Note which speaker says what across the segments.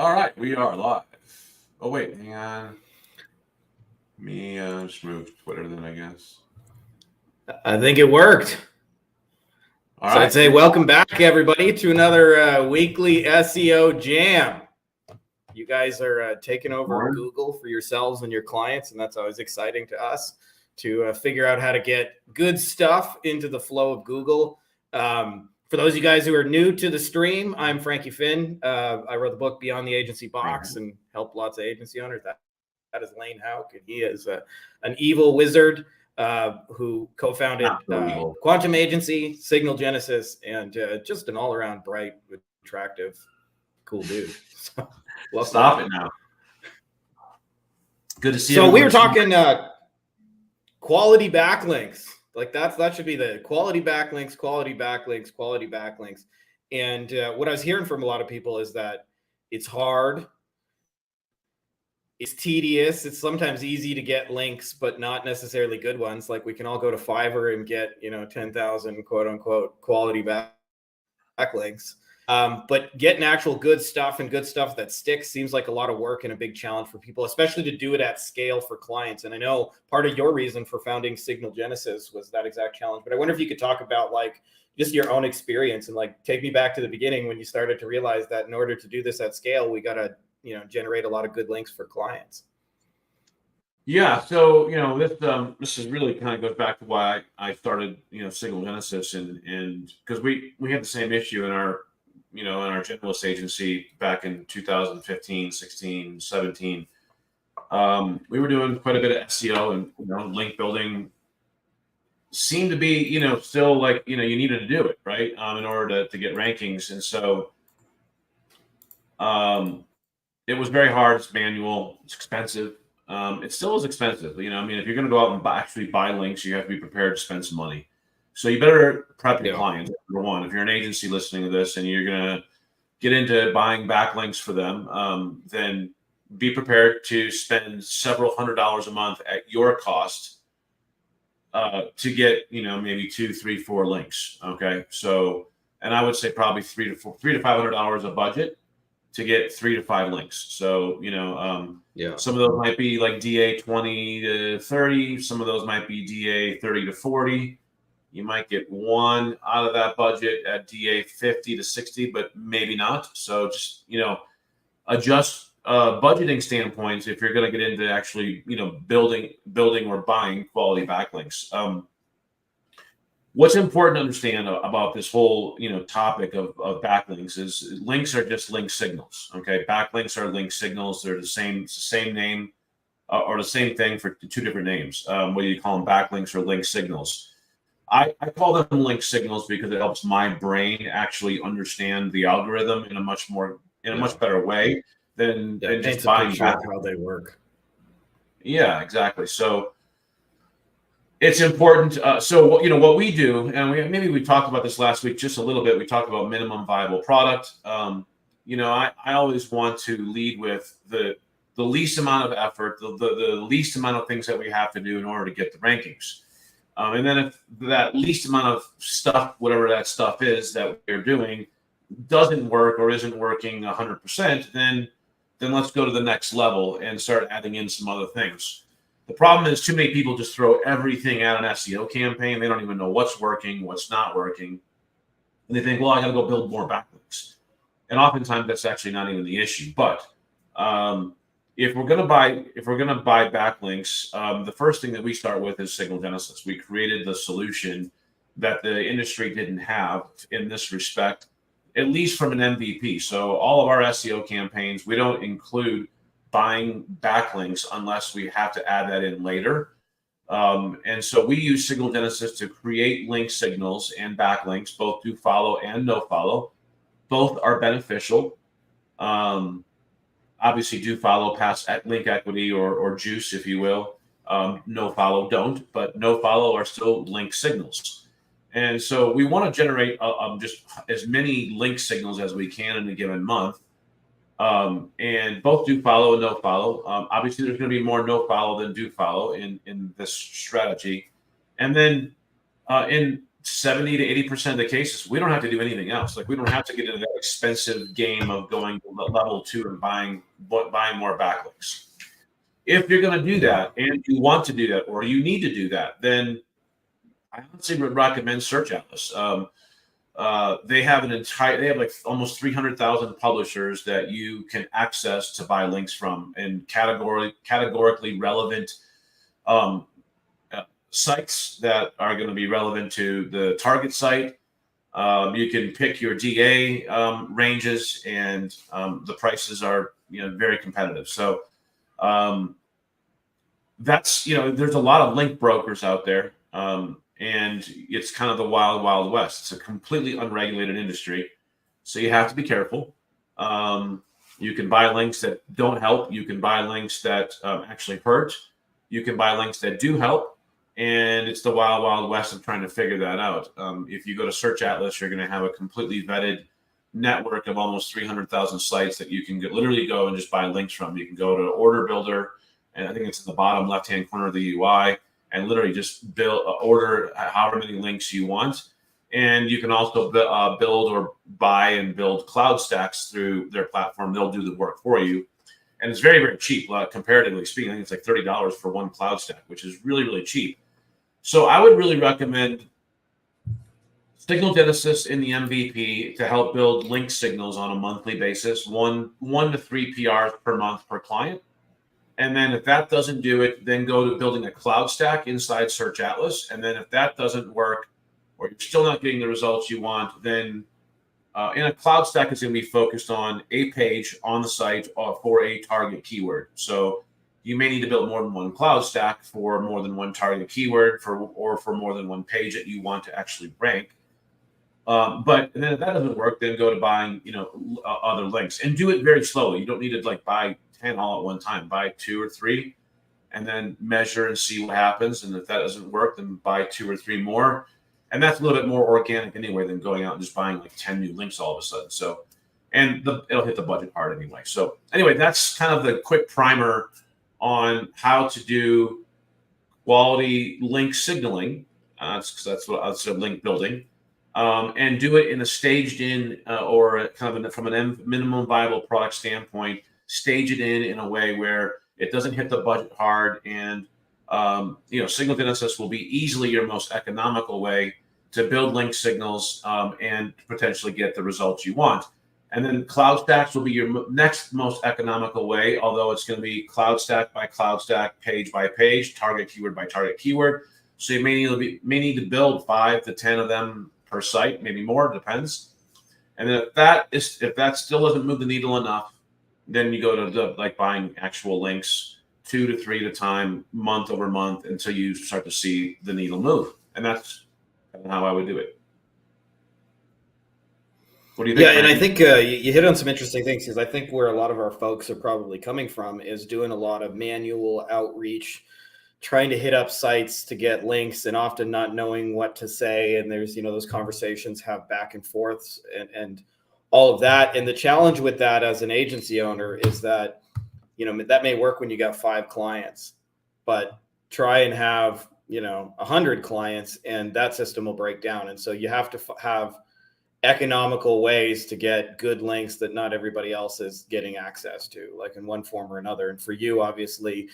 Speaker 1: All right, we are live. Oh wait, hang on. Me just moved Twitter then, I guess.
Speaker 2: I think it worked.
Speaker 1: All
Speaker 2: so
Speaker 1: right.
Speaker 2: I'd say welcome back, everybody, to another weekly SEO jam. You guys are taking over Google for yourselves and your clients, and that's always exciting to us to figure out how to get good stuff into the flow of Google. For those of you guys who are new to the stream, I'm Frankie Fihn. I wrote the book Beyond the Agency Box and helped lots of agency owners. That is Lane Houk, and he is an evil wizard who co-founded Quantum Agency, Signal Genesis, and just an all-around bright, attractive, cool dude. So, well,
Speaker 1: stop it now. Good to see you.
Speaker 2: So we were talking quality backlinks. Like that should be the quality backlinks. And what I was hearing from a lot of people is that it's hard. It's tedious. It's sometimes easy to get links, but not necessarily good ones. Like we can all go to Fiverr and get, 10,000 quote unquote quality backlinks. But getting actual good stuff and good stuff that sticks seems like a lot of work and a big challenge for people, especially to do it at scale for clients. And I know part of your reason for founding Signal Genesis was that exact challenge. But I wonder if you could talk about like just your own experience and like take me back to the beginning when you started to realize that in order to do this at scale, we got to generate a lot of good links for clients.
Speaker 1: Yeah. So, this is really kind of goes back to why I started, Signal Genesis and because we had the same issue in our generalist agency back in 2015, 16, 17. We were doing quite a bit of SEO and, link building seemed to be, still like, you needed to do it, right. In order to get rankings. And so, it was very hard. It's manual. It's expensive. It still is expensive. If you're going to go out and actually buy links, you have to be prepared to spend some money. So you better prep your clients. Number one, if you're an agency listening to this and you're going to get into buying backlinks for them, then be prepared to spend several $100s a month at your cost to get, maybe 2, 3, 4 links. Okay. So, and I would say probably $300 to $500 a budget to get 3 to 5 links. So, some of those might be like DA 20 to 30. Some of those might be DA 30 to 40. You might get one out of that budget at DA 50 to 60, but maybe not. So just, adjust budgeting standpoints if you're going to get into actually, building or buying quality backlinks. What's important to understand about this whole, topic of backlinks is links are just link signals. Okay. Backlinks are link signals. They're the same name or the same thing for 2 different names. Whether you call them backlinks or link signals. I call them link signals because it helps my brain actually understand the algorithm in a much better way than just buying
Speaker 2: how they work.
Speaker 1: Yeah, exactly. So it's important. So what we do, and maybe we talked about this last week just a little bit. We talked about minimum viable product. I always want to lead with the least amount of effort, the least amount of things that we have to do in order to get the rankings. And then if that least amount of stuff, whatever that stuff is that we're doing, doesn't work or isn't working 100%, then let's go to the next level and start adding in some other things. The problem is too many people just throw everything at an SEO campaign. They don't even know what's working, what's not working. And they think, well, I got to go build more backlinks. And oftentimes that's actually not even the issue. But if we're going to buy backlinks, the first thing that we start with is Signal Genesis. We created the solution that the industry didn't have in this respect, at least from an MVP. So all of our SEO campaigns, we don't include buying backlinks unless we have to add that in later. And so we use Signal Genesis to create link signals and backlinks, both do follow and no follow. Both are beneficial. Obviously, do follow pass at link equity or juice, if you will. No follow don't, but no follow are still link signals. And so we want to generate just as many link signals as we can in a given month. And both do follow and no follow. Obviously, there's going to be more no follow than do follow in this strategy. And then in 70 to 80% of the cases, we don't have to do anything else. Like we don't have to get into that expensive game of going to level 2 and buying more backlinks. If you're going to do that and you want to do that or you need to do that, then I honestly would recommend Search Atlas. They have like almost 300,000 publishers that you can access to buy links from, and categorically relevant sites that are going to be relevant to the target site. You can pick your DA ranges, and the prices are very competitive. So that's there's a lot of link brokers out there, and it's kind of the wild, wild west. It's a completely unregulated industry, so you have to be careful. You can buy links that don't help. You can buy links that actually hurt. You can buy links that do help. And it's the wild, wild west of trying to figure that out. If you go to Search Atlas, you're going to have a completely vetted network of almost 300,000 sites that you can literally go and just buy links from. You can go to Order Builder, and I think it's in the bottom left-hand corner of the UI, and literally just order however many links you want. And you can also build or buy and build cloud stacks through their platform. They'll do the work for you. And it's very, very cheap, comparatively speaking. I think it's like $30 for one cloud stack, which is really, really cheap. So I would really recommend Signal Genesis in the MVP to help build link signals on a monthly basis, one to 3 PRs per month per client. And then if that doesn't do it, then go to building a cloud stack inside Search Atlas. And then if that doesn't work, or you're still not getting the results you want, then in a cloud stack is going to be focused on a page on the site for a target keyword. So you may need to build more than one cloud stack for more than one target keyword or for more than one page that you want to actually rank. But then if that doesn't work, then go to buying other links, and do it very slowly. You don't need to buy 10 all at one time. Buy 2 or 3, and then measure and see what happens. And if that doesn't work, then buy 2 or 3 more. And that's a little bit more organic anyway than going out and just buying 10 new links all of a sudden. So, and it'll hit the budget hard anyway. So anyway, that's kind of the quick primer on how to do quality link signaling. That's what I said, link building, and do it in a staged in or kind of from an minimum viable product standpoint. Stage it in a way where it doesn't hit the budget hard, and Signal Genesis will be easily your most economical way to build link signals and potentially get the results you want. And then cloud stacks will be your next most economical way, although it's going to be cloud stack by cloud stack, page by page, target keyword by target keyword. So you may need to build 5 to 10 of them per site, maybe more, depends. And then if that still doesn't move the needle enough, then you go to buying actual links 2 to 3 at a time, month over month, until you start to see the needle move. And that's how I would do it. What do you think?
Speaker 2: Yeah, and I think you hit on some interesting things, because I think where a lot of our folks are probably coming from is doing a lot of manual outreach, trying to hit up sites to get links, and often not knowing what to say. And there's, those conversations have back and forths and all of that. And the challenge with that as an agency owner is that, that may work when you got 5 clients, but try and have, 100 clients, and that system will break down. And so you have to have economical ways to get good links that not everybody else is getting access to, like in one form or another. And for you, obviously,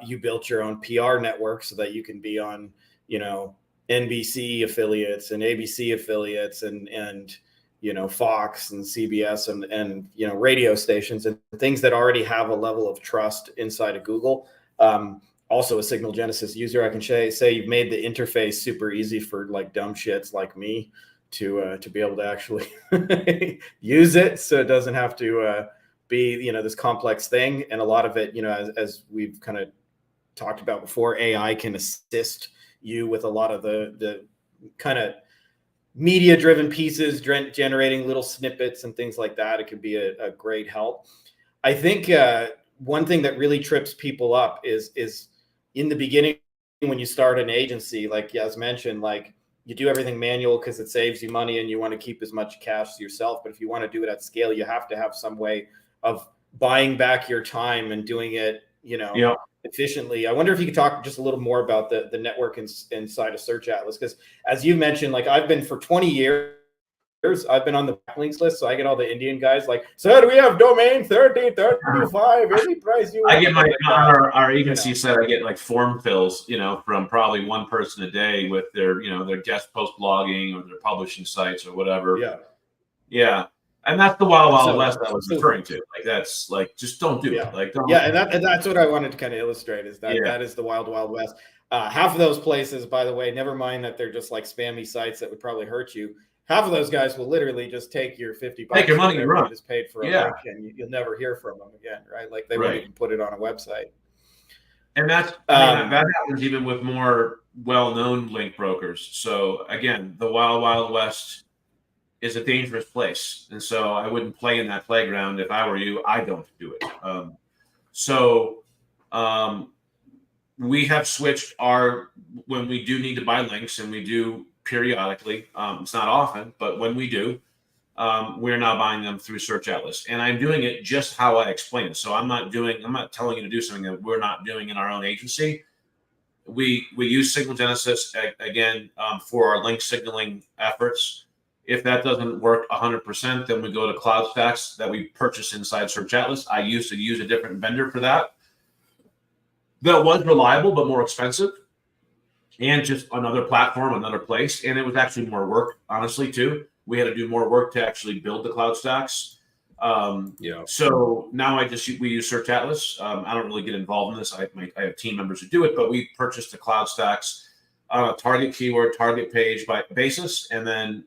Speaker 2: you built your own PR network so that you can be on, NBC affiliates and ABC affiliates and Fox and CBS and radio stations and things that already have a level of trust inside of Google. Also a Signal Genesis user, I can say you've made the interface super easy for dumb shits like me to be able to actually use it, so it doesn't have to be this complex thing. And a lot of it, as we've kind of talked about before, AI can assist you with a lot of the kind of media driven pieces, generating little snippets and things like that. It could be a great help. I think one thing that really trips people up is in the beginning, when you start an agency, as mentioned, you do everything manual because it saves you money and you want to keep as much cash to yourself. But if you want to do it at scale, you have to have some way of buying back your time and doing it, efficiently. I wonder if you could talk just a little more about the network inside of Search Atlas, because as you mentioned, like I've been for 20 years, I've been on the backlinks list, so I get all the Indian guys like, "Sir, we have domain 3035, any price you want."
Speaker 1: I get
Speaker 2: like
Speaker 1: our agency said I get like form fills, from probably one person a day with their, their guest post blogging or their publishing sites or whatever.
Speaker 2: Yeah.
Speaker 1: Yeah. And that's the wild west I was referring to. Like, that's like, just don't do it. Like, don't.
Speaker 2: Yeah. And that's what I wanted to kind of illustrate, is that that is the wild west. Half of those places, by the way, never mind that they're just like spammy sites that would probably hurt you. Half of those guys will literally just take your $50,
Speaker 1: take your money and run.
Speaker 2: You just paid for a link, and you'll never hear from them again, right? Like they won't even put it on a website.
Speaker 1: And that happens even with more well-known link brokers. So again, the wild west is a dangerous place, and so I wouldn't play in that playground. If I were you, I don't do it. We have switched when we do need to buy links, and we do periodically. It's not often, but when we do, we're now buying them through Search Atlas, and I'm doing it just how I explained it. So I'm not telling you to do something that we're not doing in our own agency. We use Signal Genesis again for our link signaling efforts. If that doesn't work 100%, then we go to Cloud Stacks that we purchase inside Search Atlas. I used to use a different vendor for that. That was reliable but more expensive, and just another platform, another place. And it was actually more work, honestly, too. We had to do more work to actually build the Cloud Stacks. So now we use Search Atlas. I don't really get involved in this. I have team members who do it, but we purchased the Cloud Stacks on a target keyword, target page by basis, and then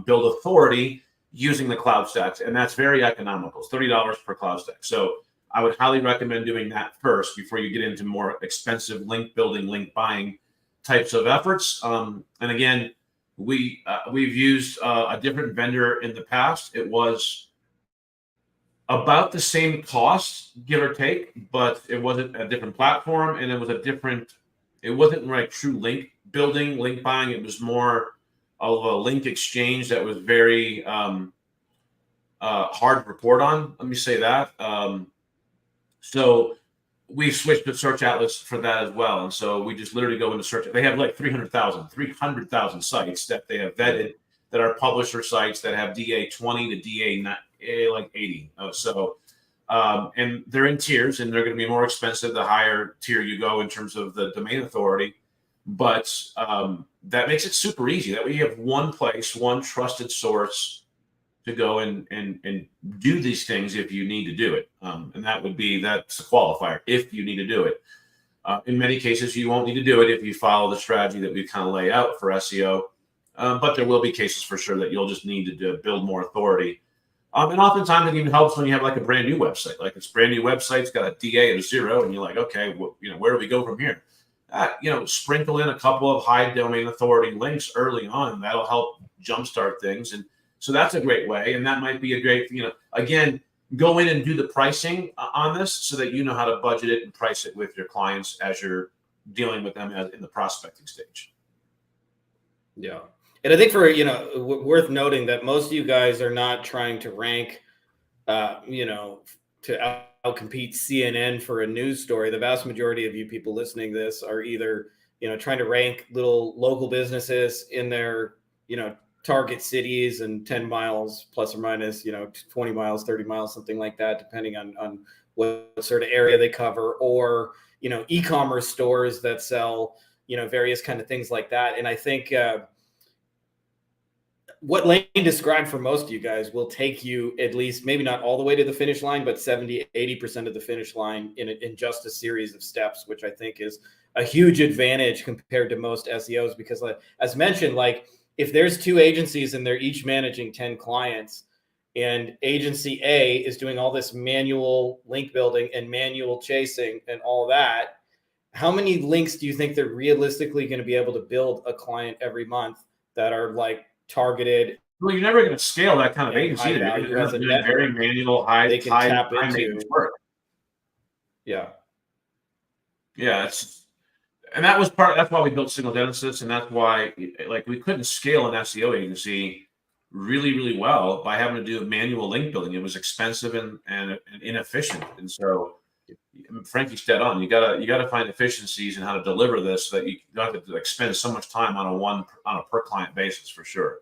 Speaker 1: build authority using the Cloud Stacks. And that's very economical. It's $30 per Cloud Stack. So I would highly recommend doing that first before you get into more expensive link building, link buying types of efforts. And again, we've used a different vendor in the past. It was about the same cost, give or take, but it wasn't a different platform, and it wasn't like true link building, link buying. It was more of a link exchange that was very hard to report on. Let me say that. So we switched to Search Atlas for that as well. And so we just literally go into search. They have like 300,000 sites that they have vetted, that are publisher sites that have DA 20 to DA like 80. And they're in tiers, and they're going to be more expensive the higher tier you go in terms of the domain authority. But that makes it super easy that we have one place, one trusted source to go and do these things if you need to do it. And that's a qualifier, if you need to do it. In many cases, you won't need to do it if you follow the strategy that we kind of lay out for SEO. But there will be cases for sure that you'll just need to build more authority. And oftentimes it even helps when you have like a brand new website. Like it's a brand new website, it's got a DA of 0, and you're like, okay, well, where do we go from here? Sprinkle in a couple of high domain authority links early on. That'll help jumpstart things. And so that's a great way. And that might be a great, again, go in and do the pricing on this so that you know how to budget it and price it with your clients as you're dealing with them in the prospecting stage.
Speaker 2: Yeah. And I think worth noting that most of you guys are not trying to rank, to outcompete CNN for a news story. The vast majority of you people listening to this are either, trying to rank little local businesses in their, target cities and 10 miles plus or minus, 20 miles, 30 miles, something like that, depending on what sort of area they cover, or, e-commerce stores that sell, various kind of things like that. And I think what Lane described for most of you guys will take you at least, maybe not all the way to the finish line, but 70, 80% of the finish line in just a series of steps, which I think is a huge advantage compared to most SEOs. Because as mentioned, if there's 2 agencies and they're each managing 10 clients, and agency A is doing all this manual link building and manual chasing and all that, how many links do you think they're realistically going to be able to build a client every month that are targeted?
Speaker 1: Well, you're never going to scale that kind of agency.
Speaker 2: You're as a
Speaker 1: very manual, high maintenance work.
Speaker 2: Yeah.
Speaker 1: And that's why we built Signal Genesis, and that's why we couldn't scale an SEO agency really, really well by having to do manual link building. It was expensive and inefficient. And so Frankie's dead on. You gotta find efficiencies in how to deliver this so that you don't have to like spend so much time on a per client basis for sure.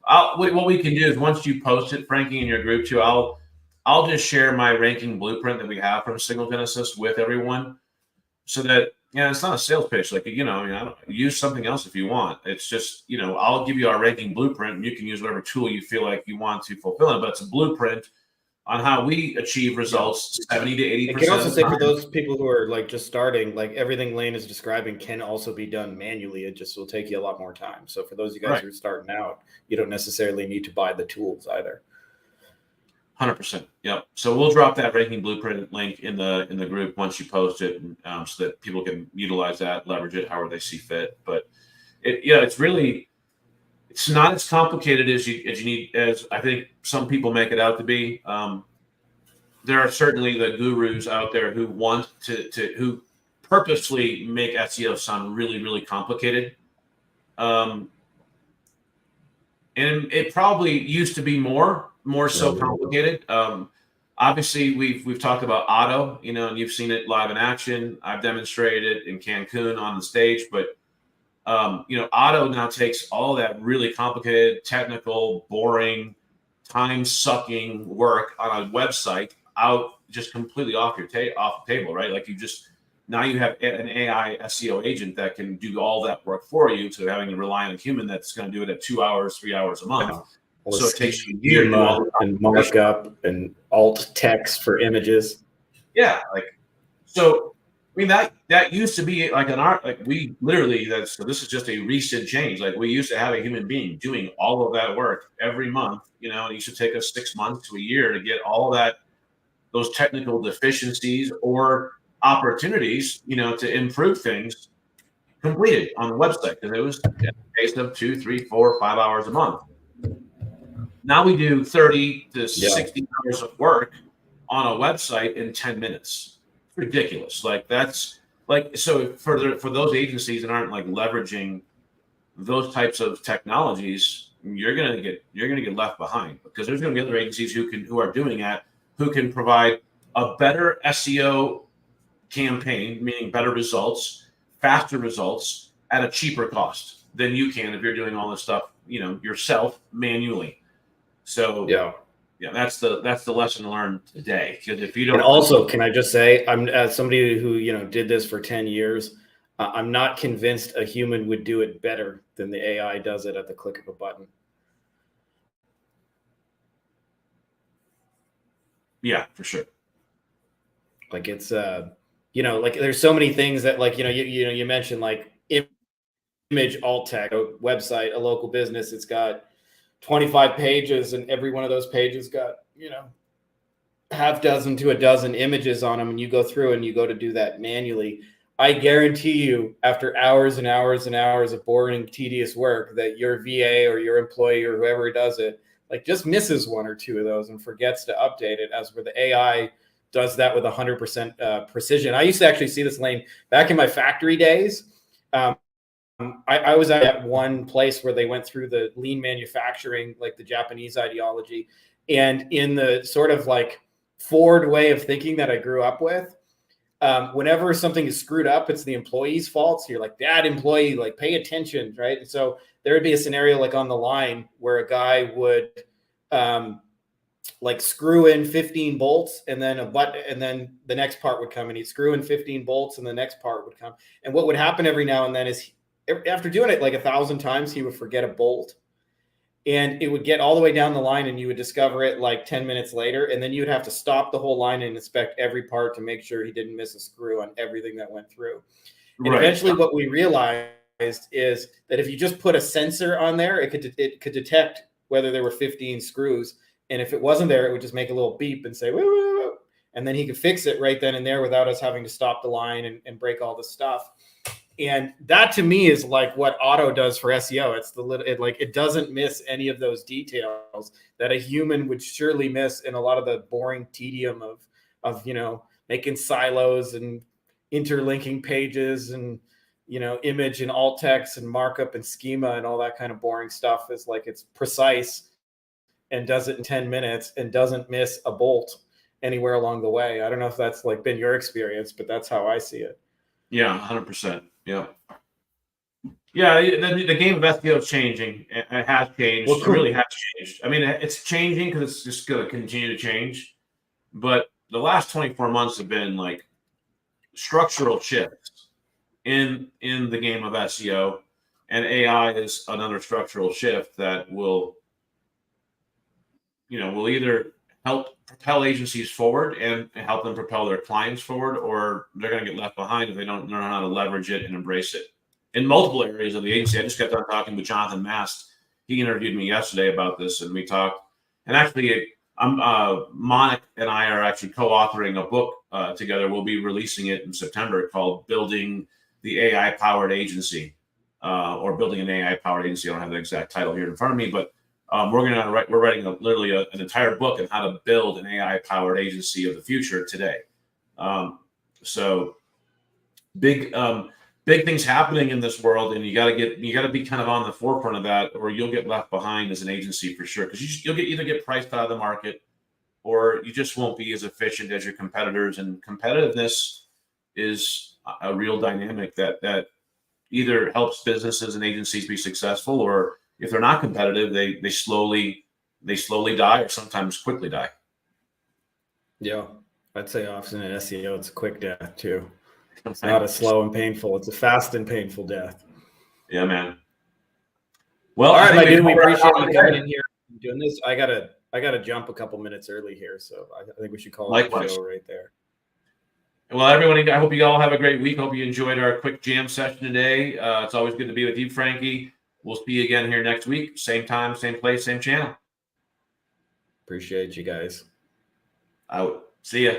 Speaker 1: What we can do is once you post it, Frankie, in your group too, I'll just share my ranking blueprint that we have from Signal Genesis with everyone, so that it's not a sales pitch. Like I don't use something else if you want. It's just I'll give you our ranking blueprint, and you can use whatever tool you feel like you want to fulfill it. But it's a blueprint on how we achieve results 70 to 80%.
Speaker 2: I can also say for those people who are like just starting, like everything Lane is describing can also be done manually. It just will take you a lot more time. So for those of you guys who are starting out, you don't necessarily need to buy the tools either.
Speaker 1: 100%. Yep. So we'll drop that ranking blueprint link in the group once you post it, so that people can utilize that, leverage it however they see fit. But it's not as complicated as I think some people make it out to be. There are certainly the gurus out there who want who purposely make SEO sound really, really complicated. And it probably used to be more so complicated. Obviously, we've talked about auto, and you've seen it live in action. I've demonstrated it in Cancun on the stage, but auto now takes all that really complicated, technical, boring, time-sucking work on a website out just completely off the table, right? Like now you have an AI SEO agent that can do all that work for you instead of having to rely on a human that's going to do it at 2 hours, 3 hours a month. So it takes you a year to do all the
Speaker 2: and markup and alt text for images.
Speaker 1: Yeah, so. I mean that used to be like an art. Like we literally this is just a recent change. Like we used to have a human being doing all of that work every month. And it used to take us 6 months to a year to get all of those technical deficiencies or opportunities, to improve things completed on the website, because it was a case of 2, 3, 4, 5 hours a month. Now we do 30 to 60 hours of work on a website in 10 minutes. It's ridiculous. Like that's so for those agencies that aren't like leveraging those types of technologies, you're gonna get left behind, because there's gonna be other agencies who are doing that, who can provide a better SEO campaign, meaning better results, faster results at a cheaper cost than you can if you're doing all this stuff, yourself manually. So that's the lesson learned today. Because if you don't,
Speaker 2: and also, can I just say, I'm as somebody who did this for 10 years, I'm not convinced a human would do it better than the AI does it at the click of a button.
Speaker 1: Yeah, for sure.
Speaker 2: Like it's like there's so many things that you mentioned, like image alt text, a website, a local business. It's got 25 pages, and every one of those pages got half dozen to a dozen images on them, and you go through and you go to do that manually. I guarantee you, after hours and hours and hours of boring, tedious work, that your VA or your employee or whoever does it just misses 1 or 2 of those and forgets to update it, as where the AI does that with 100% precision. I used to actually see this, Lane, back in my factory days. I was at one place where they went through the lean manufacturing, like the Japanese ideology, and in the sort of like Ford way of thinking that I grew up with, whenever something is screwed up, it's the employee's fault. So you're like, that employee, like, pay attention, right? And so there would be a scenario like on the line where a guy would like screw in 15 bolts, and then and then the next part would come, and he'd screw in 15 bolts, and the next part would come. And what would happen every now and then is, after doing it like 1,000 times, he would forget a bolt, and it would get all the way down the line, and you would discover it like 10 minutes later. And then you'd have to stop the whole line and inspect every part to make sure he didn't miss a screw on everything that went through. And eventually what we realized is that if you just put a sensor on there, it could detect whether there were 15 screws. And if it wasn't there, it would just make a little beep and say, woo, woo, woo. And then he could fix it right then and there without us having to stop the line and break all the stuff. And that to me is like what auto does for SEO. It doesn't miss any of those details that a human would surely miss in a lot of the boring tedium of making silos and interlinking pages and image and alt text and markup and schema and all that kind of boring stuff. Is like, it's precise and does it in 10 minutes and doesn't miss a bolt. anywhere along the way. I don't know if that's like been your experience, but that's how I see it.
Speaker 1: Yeah, 100%. Yeah. Yeah, the game of SEO is changing. It has changed.
Speaker 2: Well,
Speaker 1: It
Speaker 2: cool.
Speaker 1: really has changed. I mean, it's changing because it's just going to continue to change. But the last 24 months have been like structural shifts in the game of SEO, and AI is another structural shift that will either help propel agencies forward and help them propel their clients forward, or they're going to get left behind if they don't learn how to leverage it and embrace it in multiple areas of the agency. I just got done talking with Jonathan Mast. He interviewed me yesterday about this, and we talked. And actually, Monica and I are actually co-authoring a book together. We'll be releasing it in September called "Building the AI-Powered Agency," or "Building an AI-Powered Agency." I don't have the exact title here in front of me, but we're writing literally an entire book on how to build an AI-powered agency of the future today. So big things happening in this world, and you got to be kind of on the forefront of that, or you'll get left behind as an agency for sure. Because you'll either get priced out of the market, or you just won't be as efficient as your competitors. And competitiveness is a real dynamic that either helps businesses and agencies be successful, or if they're not competitive, they slowly die, or sometimes quickly die.
Speaker 2: Yeah, I'd say often in SEO, it's a quick death too. It's not a slow and painful; it's a fast and painful death.
Speaker 1: Yeah, man. Well,
Speaker 2: all right, my dude, we appreciate you coming in here and doing this. I gotta jump a couple minutes early here, so I think we should call it a show right there.
Speaker 1: Well, everyone, I hope you all have a great week. Hope you enjoyed our quick jam session today. It's always good to be with you, Frankie. We'll see you again here next week. Same time, same place, same channel.
Speaker 2: Appreciate you guys.
Speaker 1: Out. See ya.